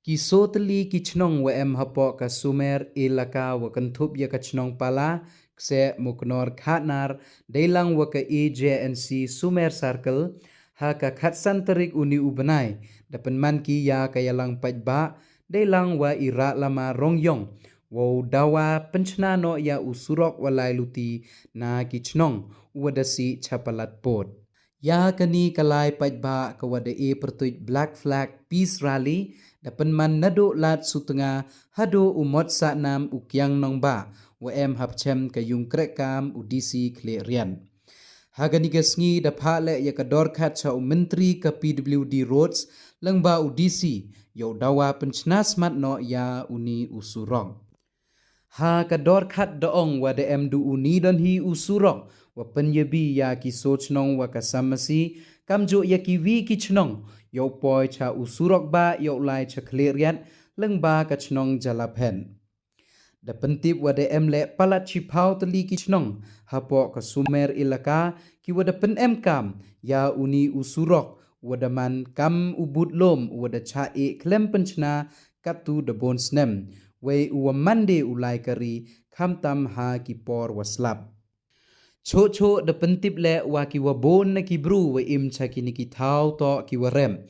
Kiso teli ki chnong wa em hapo ka Sumer Elaka wa kantup ya ka chnong pala kse muknor khatnar deilang wa ka EJNC Sumer Circle ha ka khatsan terik uni ubenai dapen man ki ya kayalang paidbah deilang wa ira lama rongyong wa dawa pynchna no ya usurok walai luti na ki chnong wadasi chapalat pot. Ya kani kalai paidbah ka wada pertuit Black Flag Peace Rally dapen man nado lat sutenga hado umot sa nam ukyang nongba wa em hapchem kayung krekam udisi kle rian. Hagani gasngi dapha le ya kador khat cha menteri ka PWD roads lengba udisi yo dawa pynchna smat no ya uni usurong. Ha kador khat doong wada em du uni don hi usurong wa penyebi ya ki so chnong wa kasamasi kamjo ya ki wi ki chnong yo poi cha usurok ba yo lai cha kleriat leng ba ka chnong jalaphen da pentip wa de em le palat chipau tali ki chnong hapo ka Sumer Elaka ki wa da pen em kam ya uni usurok wa da man kam ubut lom wa da cha e klem pynchna katu da bon snem we u mande ulai kari khamtam ha ki por waslap. Cho da pentip le wa ki wa bon na ki bru wa im cha ki ni ki thau to ki wa rem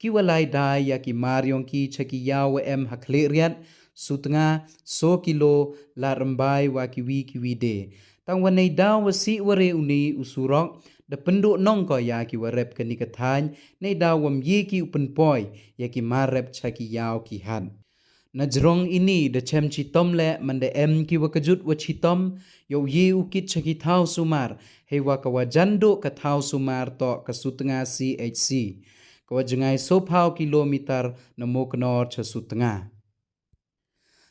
ki wa lai dai ya ki mariong ki cha ki ya wa em hakle riat sutnga so kilo la rambai wa ki wi de tang wa nei da wa si wa re uni usurok da pendu nong ko ya ki wa rep ka ni ka than nei da wam ye ki upen poi ya ki ma rep cha ki yaw ki han. Najrong ini da chem chitom le mande em ki wa kajut wa chitom yo ye ukit chaki thau sumar he wa ka wa jando ka thau sumar to ka sutnga CHC ka wa jangai so phau kilometer na moknor cha sutnga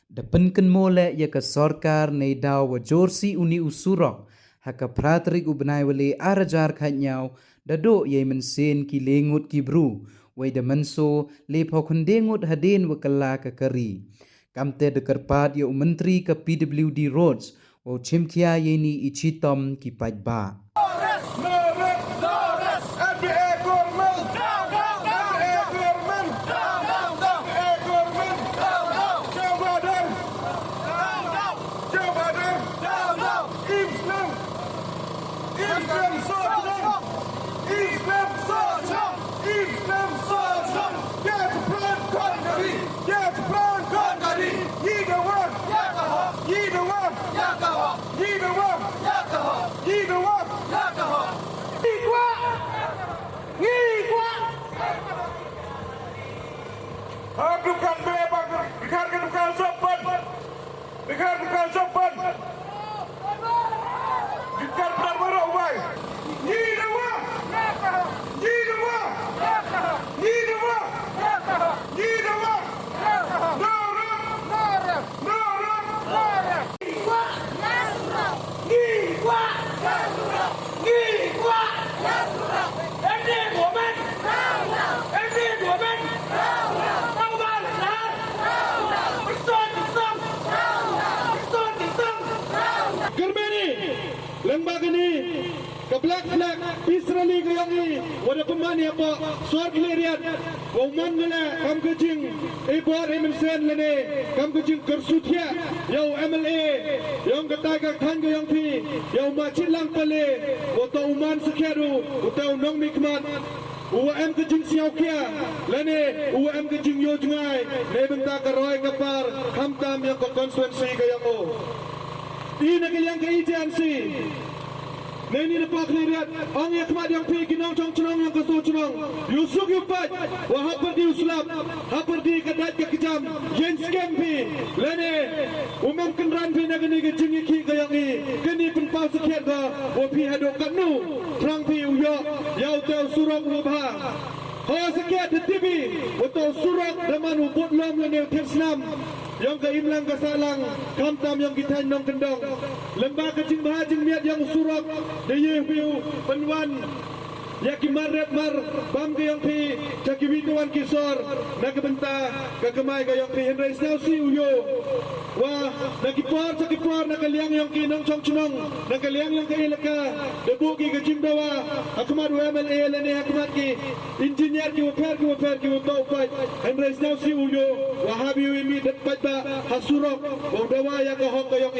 da penken mole ya ka sarkar nei daw wa jorsi uni usurok ha ka pratrik ubnai wale arajar khanyau da do ye mensen ki lengut ki bru wai da manso le phau khundengut hadin wa kala ka kari kamte de karpat yo menteri ka PWD roads wo chimkia ye ni ichitom ki paidbah. Bukan bebas, bukan sopan, bukan sopan, bukan berbarok wai. Ni dawa, ni dawa, ni dawa, ni dawa. Lembaga ni ke Black Flag Peace Rally ke yang ni wada pemani apa suar kelirian waman ngala kam kejing ibuat emensen lene kam kejing kersutia yau MLA yang ketai ke khan ke yang pi yau macit lang pale atau uman sekiaru atau nong mikmat UM kejing siau kia lene UM kejing yo jengai ne bentar keroi kapar hamtam yang ke konstituensi ke yang o ini ke yang ke EJNC Neni lepak lihat ang yakmat yang pi kinau chong chnong yang kaso chnong Yusuk yupat wa haperdi uslap haperdi kadat ke kejam yen scam pi lene umam kenran pi na gani ke jingi ki kayang ni keni pen pau sekiat ba wa pi hado kanu trang pi uyo yau tau surok ubha ha sekiat de TV atau surok daman ubot lom lene Islam yang ke imlang ke salang kamtam yang kita nong kendong lembah kecing bahajing miat yang surak de yehu penwan Yakimar mar bam gayong pi jakiwituan kisor nakabenta kakamay gayong pi Henry Snausi uyo wa nakipor nakaliang yung kinong chnong nakaliang yung kailaka debugi ka jimdawa akmad MLA lene akmad ki engineer ki waper ki utau Henry Snausi uyo wa habi imi paidbah hasurok wa dawa ya ka hok gayong